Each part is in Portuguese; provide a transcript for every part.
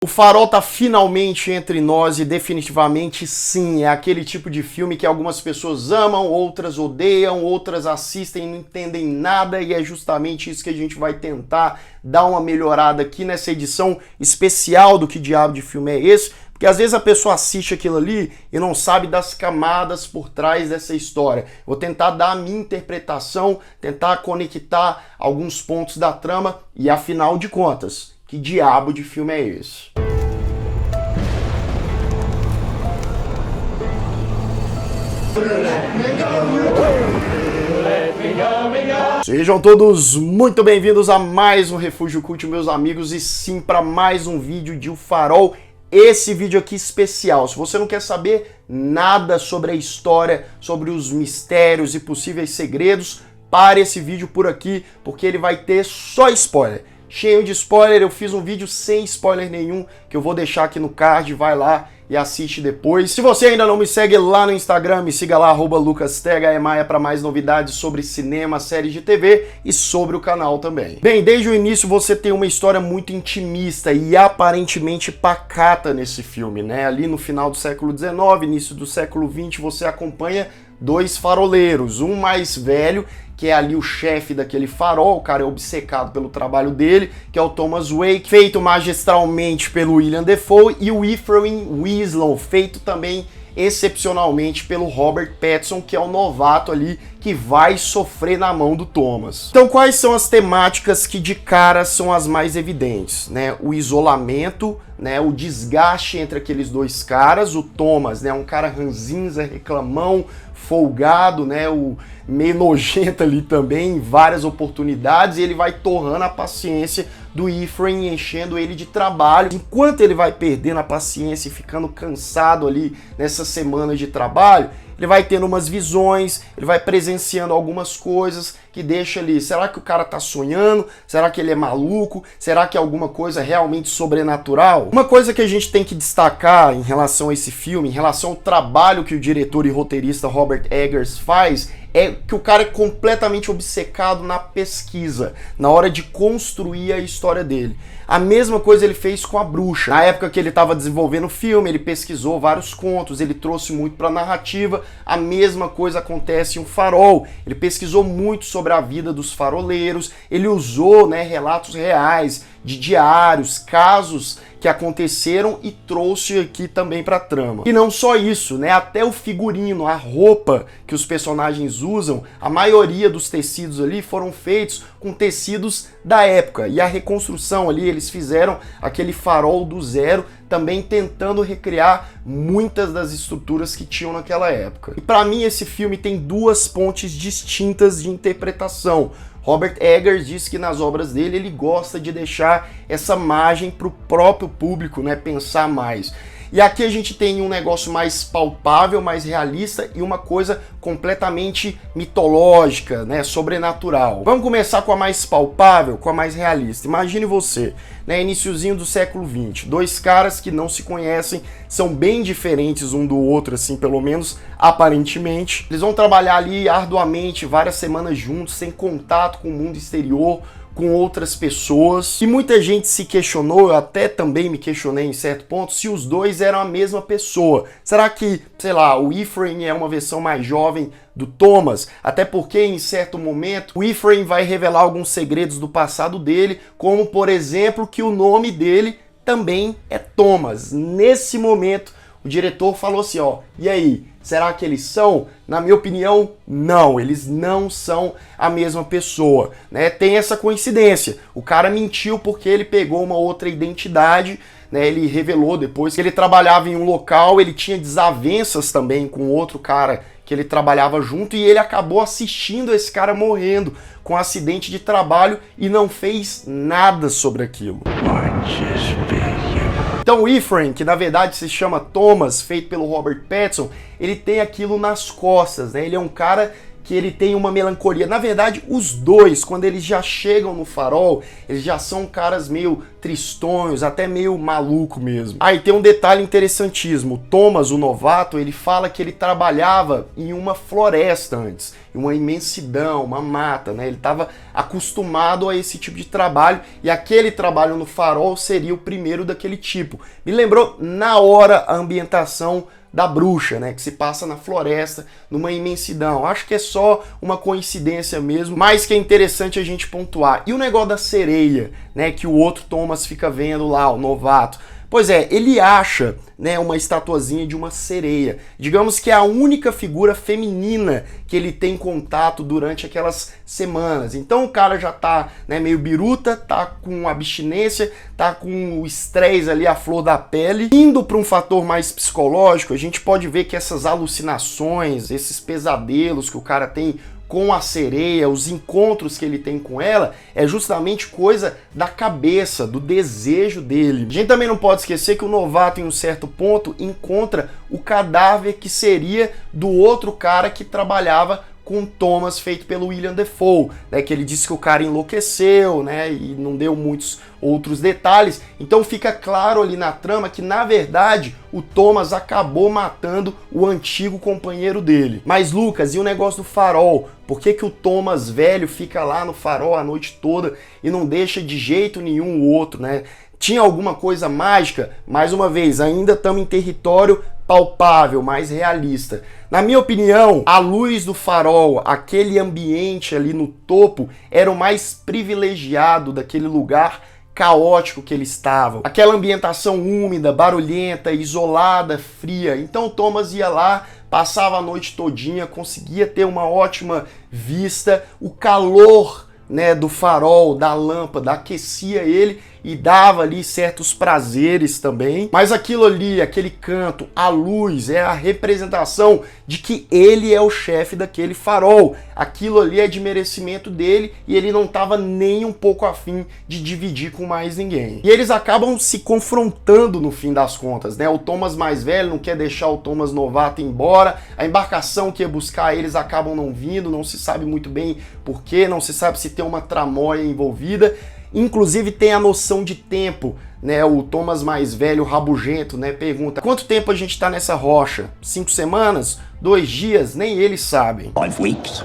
O Farol tá finalmente entre nós e definitivamente sim, é aquele tipo de filme que algumas pessoas amam, outras odeiam, outras assistem e não entendem nada, e é justamente isso que a gente vai tentar dar uma melhorada aqui nessa edição especial do Que Diabo de Filme é Esse? Porque às vezes a pessoa assiste aquilo ali e não sabe das camadas por trás dessa história. Vou tentar dar a minha interpretação, tentar conectar alguns pontos da trama e afinal de contas, que diabo de filme é esse? Sejam todos muito bem-vindos a mais um Refúgio Cult, meus amigos, e sim, para mais um vídeo de O Farol. Esse vídeo aqui especial, se você não quer saber nada sobre a história, sobre os mistérios e possíveis segredos, pare esse vídeo por aqui, porque ele vai ter só spoiler. Cheio de spoiler, eu fiz um vídeo sem spoiler nenhum, que eu vou deixar aqui no card, vai lá e assiste depois. Se você ainda não me segue lá no Instagram, me siga lá, @lucastgaemaia, para mais novidades sobre cinema, séries de TV e sobre o canal também. Bem, desde o início você tem uma história muito intimista e aparentemente pacata nesse filme, né? Ali no final do século XIX, início do século XX, você acompanha dois faroleiros, um mais velho, que é ali o chefe daquele farol, o cara é obcecado pelo trabalho dele, que é o Thomas Wake, feito magistralmente pelo William Dafoe, e o Ephraim Winslow, feito também excepcionalmente pelo Robert Pattinson, que é o novato ali que vai sofrer na mão do Thomas. Então, quais são as temáticas que de cara são as mais evidentes, né? O isolamento, né? O desgaste entre aqueles dois caras, o Thomas, né? Um cara ranzinza, reclamão, folgado, né? O meio nojento ali também, em várias oportunidades, e ele vai torrando a paciência do Ephraim, enchendo ele de trabalho. Enquanto ele vai perdendo a paciência e ficando cansado ali nessas semanas de trabalho, ele vai tendo umas visões, ele vai presenciando algumas coisas que deixa ali, será que o cara tá sonhando? Será que ele é maluco? Será que é alguma coisa realmente sobrenatural? Uma coisa que a gente tem que destacar em relação a esse filme, em relação ao trabalho que o diretor e roteirista Robert Eggers faz, é que o cara é completamente obcecado na pesquisa, na hora de construir a história dele. A mesma coisa ele fez com A Bruxa. Na época que ele estava desenvolvendo o filme, ele pesquisou vários contos, ele trouxe muito para a narrativa. A mesma coisa acontece em O Farol. Ele pesquisou muito sobre a vida dos faroleiros, ele usou, né, relatos reais, de diários, casos que aconteceram e trouxe aqui também para a trama. E não só isso, né? Até o figurino, a roupa que os personagens usam, a maioria dos tecidos ali foram feitos com tecidos da época. E a reconstrução ali, eles fizeram aquele farol do zero, também tentando recriar muitas das estruturas que tinham naquela época. E para mim esse filme tem duas pontes distintas de interpretação. Robert Eggers diz que nas obras dele ele gosta de deixar essa margem para o próprio público, né, pensar mais. E aqui a gente tem um negócio mais palpável, mais realista e uma coisa completamente mitológica, né, sobrenatural. Vamos começar com a mais palpável, com a mais realista. Imagine você, né, iniciozinho do século XX, dois caras que não se conhecem, são bem diferentes um do outro, assim, pelo menos aparentemente. Eles vão trabalhar ali arduamente, várias semanas juntos, sem contato com o mundo exterior, com outras pessoas, e muita gente se questionou, eu até também me questionei em certo ponto, se os dois eram a mesma pessoa. Será que, sei lá, o Ephraim é uma versão mais jovem do Thomas? Até porque em certo momento o Ephraim vai revelar alguns segredos do passado dele, como por exemplo que o nome dele também é Thomas. Nesse momento o diretor falou assim, ó, e aí, será que eles são? Na minha opinião, não, eles não são a mesma pessoa, né? Tem essa coincidência, o cara mentiu porque ele pegou uma outra identidade, né? Ele revelou depois que ele trabalhava em um local, ele tinha desavenças também com outro cara que ele trabalhava junto, e ele acabou assistindo esse cara morrendo com um acidente de trabalho e não fez nada sobre aquilo. Então o Ephraim, que na verdade se chama Thomas, feito pelo Robert Pattinson, ele tem aquilo nas costas, né? Ele é um cara que ele tem uma melancolia. Na verdade, os dois, quando eles já chegam no farol, eles já são caras meio tristonhos, até meio maluco mesmo. Aí tem um detalhe interessantíssimo. O Thomas, o novato, ele fala que ele trabalhava em uma floresta antes, em uma imensidão, uma mata, né? Ele estava acostumado a esse tipo de trabalho e aquele trabalho no farol seria o primeiro daquele tipo. Me lembrou na hora a ambientação da bruxa, né, que se passa na floresta, numa imensidão. Acho que é só uma coincidência mesmo, mas que é interessante a gente pontuar. E o negócio da sereia, né, que o outro Thomas fica vendo lá, o novato. Pois é, ele acha, né, uma estatuazinha de uma sereia. Digamos que é a única figura feminina que ele tem contato durante aquelas semanas. Então o cara já tá, né, meio biruta, tá com abstinência, tá com o estresse ali, a flor da pele. Indo para um fator mais psicológico, a gente pode ver que essas alucinações, esses pesadelos que o cara tem com a sereia, os encontros que ele tem com ela, é justamente coisa da cabeça, do desejo dele. A gente também não pode esquecer que o novato, em um certo ponto, encontra o cadáver que seria do outro cara que trabalhava com Thomas, feito pelo William Dafoe, né, que ele disse que o cara enlouqueceu, né, e não deu muitos outros detalhes. Então fica claro ali na trama que, na verdade, o Thomas acabou matando o antigo companheiro dele. Mas, Lucas, e o negócio do farol? Por que que o Thomas velho fica lá no farol a noite toda e não deixa de jeito nenhum o outro, né? Tinha alguma coisa mágica? Mais uma vez, ainda estamos em território palpável, mais realista. Na minha opinião, a luz do farol, aquele ambiente ali no topo, era o mais privilegiado daquele lugar caótico que eles estavam. Aquela ambientação úmida, barulhenta, isolada, fria. Então o Thomas ia lá, passava a noite todinha, conseguia ter uma ótima vista, o calor, né, do farol, da lâmpada, aquecia ele e dava ali certos prazeres também. Mas aquilo ali, aquele canto, a luz, é a representação de que ele é o chefe daquele farol. Aquilo ali é de merecimento dele e ele não estava nem um pouco afim de dividir com mais ninguém. E eles acabam se confrontando no fim das contas, né? O Thomas mais velho não quer deixar o Thomas novato embora, a embarcação que ia buscar eles acabam não vindo, não se sabe muito bem por quê, não se sabe se tem uma tramóia envolvida. Inclusive tem a noção de tempo, né? O Thomas mais velho, rabugento, né, pergunta: quanto tempo a gente tá nessa rocha? 5 semanas? 2 dias? Nem eles sabem. 5 weeks.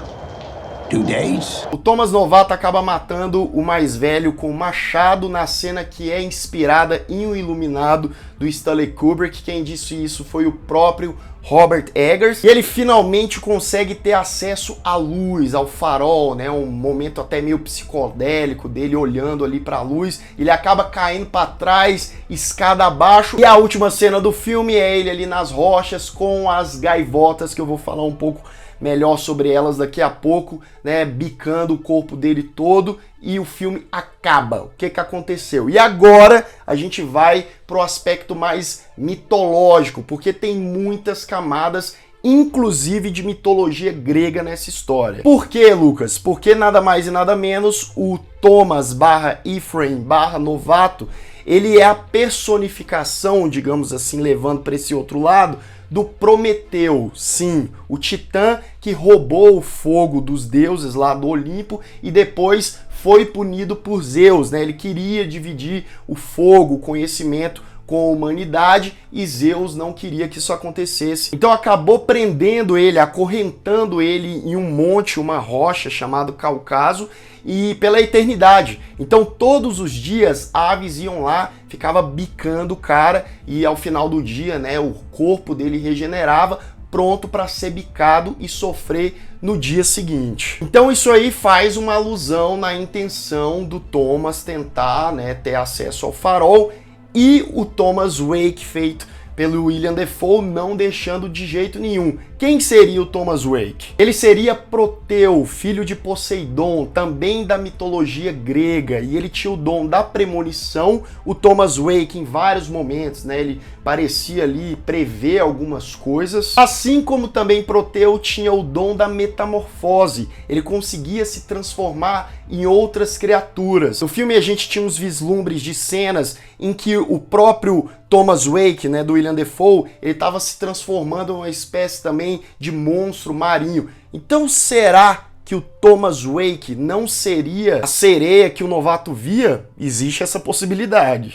2 days. O Thomas novato acaba matando o mais velho com um machado na cena que é inspirada em O Iluminado, do Stanley Kubrick. Quem disse isso foi o próprio Robert Eggers. E ele finalmente consegue ter acesso à luz, ao farol, né? Um momento até meio psicodélico dele olhando ali para a luz. Ele acaba caindo para trás, escada abaixo. E a última cena do filme é ele ali nas rochas com as gaivotas, que eu vou falar um pouco melhor sobre elas daqui a pouco, né, bicando o corpo dele todo, e o filme acaba. O que que aconteceu? E agora a gente vai pro aspecto mais mitológico, porque tem muitas camadas, inclusive de mitologia grega nessa história. Por quê, Lucas? Porque nada mais e nada menos o Thomas / Ephraim / novato, ele é a personificação, digamos assim, levando para esse outro lado, do Prometeu, sim, o titã que roubou o fogo dos deuses lá do Olimpo e depois foi punido por Zeus, né? Ele queria dividir o fogo, o conhecimento com a humanidade e Zeus não queria que isso acontecesse. Então acabou prendendo ele, acorrentando ele em um monte, uma rocha chamado Cáucaso, e pela eternidade. Então todos os dias aves iam lá, ficava bicando o cara e ao final do dia, né, o corpo dele regenerava, pronto para ser bicado e sofrer no dia seguinte. Então isso aí faz uma alusão na intenção do Thomas tentar, né, ter acesso ao farol, e o Thomas Wake feito pelo William Dafoe não deixando de jeito nenhum. Quem seria o Thomas Wake? Ele seria Proteu, filho de Poseidon, também da mitologia grega, e ele tinha o dom da premonição. O Thomas Wake, em vários momentos, né, ele parecia ali prever algumas coisas, assim como também Proteu tinha o dom da metamorfose, ele conseguia se transformar em outras criaturas. No filme a gente tinha uns vislumbres de cenas em que o próprio Thomas Wake, né, do William Dafoe, ele estava se transformando em uma espécie também também de monstro marinho. Então será que o Thomas Wake não seria a sereia que o novato via? Existe essa possibilidade.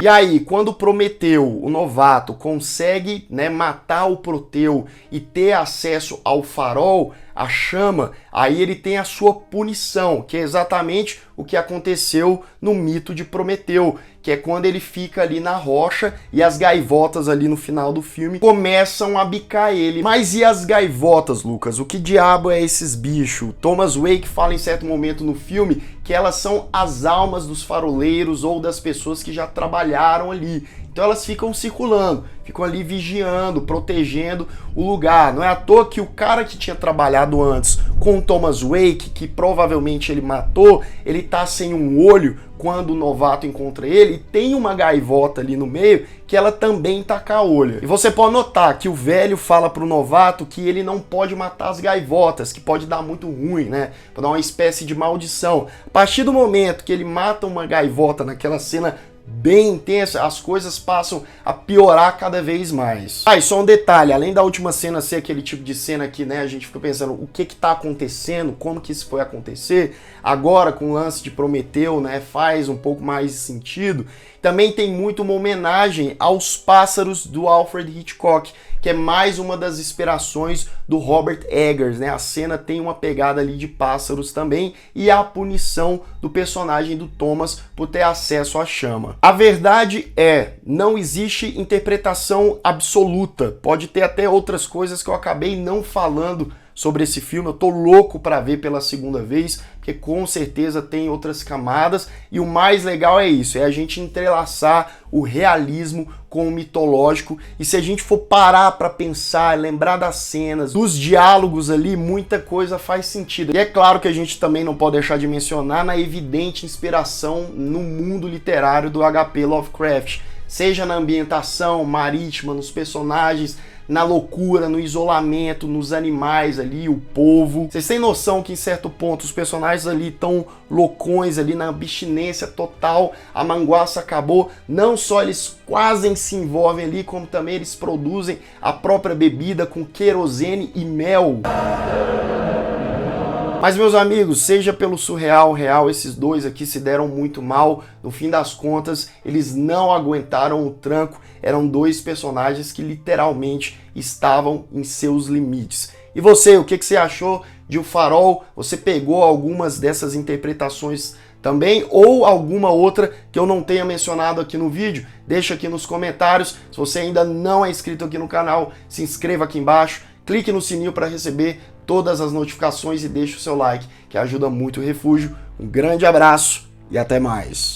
E aí, quando Prometeu, o novato, consegue, né, matar o Proteu e ter acesso ao farol, a chama, aí ele tem a sua punição, que é exatamente o que aconteceu no mito de Prometeu, que é quando ele fica ali na rocha e as gaivotas ali no final do filme começam a bicar ele. Mas e as gaivotas, Lucas? O que diabo é esses bichos? Thomas Wake fala em certo momento no filme que elas são as almas dos faroleiros ou das pessoas que já trabalharam ali. Então elas ficam circulando, ficam ali vigiando, protegendo o lugar. Não é à toa que o cara que tinha trabalhado antes com o Thomas Wake, que provavelmente ele matou, ele tá sem um olho quando o novato encontra ele, e tem uma gaivota ali no meio que ela também tá caolha. E você pode notar que o velho fala pro novato que ele não pode matar as gaivotas, que pode dar muito ruim, né? Pode dar uma espécie de maldição. A partir do momento que ele mata uma gaivota naquela cena bem intensa, as coisas passam a piorar cada vez mais. E só um detalhe, além da última cena ser aquele tipo de cena que, né, a gente fica pensando o que tá acontecendo, como que isso foi acontecer, agora com o lance de Prometeu, né, faz um pouco mais de sentido. Também tem muito uma homenagem aos pássaros do Alfred Hitchcock, que é mais uma das inspirações do Robert Eggers, né? A cena tem uma pegada ali de pássaros também e a punição do personagem do Thomas por ter acesso à chama. A verdade é, não existe interpretação absoluta. Pode ter até outras coisas que eu acabei não falando sobre esse filme. Eu tô louco para ver pela segunda vez, porque com certeza tem outras camadas, e o mais legal é isso, é a gente entrelaçar o realismo com o mitológico, e se a gente for parar para pensar, lembrar das cenas, dos diálogos ali, muita coisa faz sentido. E é claro que a gente também não pode deixar de mencionar na evidente inspiração no mundo literário do H.P. Lovecraft, seja na ambientação marítima, nos personagens, na loucura, no isolamento, nos animais ali, o povo. Vocês têm noção que em certo ponto os personagens ali estão loucões ali na abstinência total, a manguaça acabou, não só eles quase se envolvem ali, como também eles produzem a própria bebida com querosene e mel. Mas, meus amigos, seja pelo surreal ou real, esses dois aqui se deram muito mal. No fim das contas, eles não aguentaram o tranco. Eram dois personagens que literalmente estavam em seus limites. E você, o que você achou de O Farol? Você pegou algumas dessas interpretações também, ou alguma outra que eu não tenha mencionado aqui no vídeo? Deixa aqui nos comentários. Se você ainda não é inscrito aqui no canal, se inscreva aqui embaixo. Clique no sininho para receber todas as notificações e deixe o seu like, que ajuda muito o Refúgio. Um grande abraço e até mais.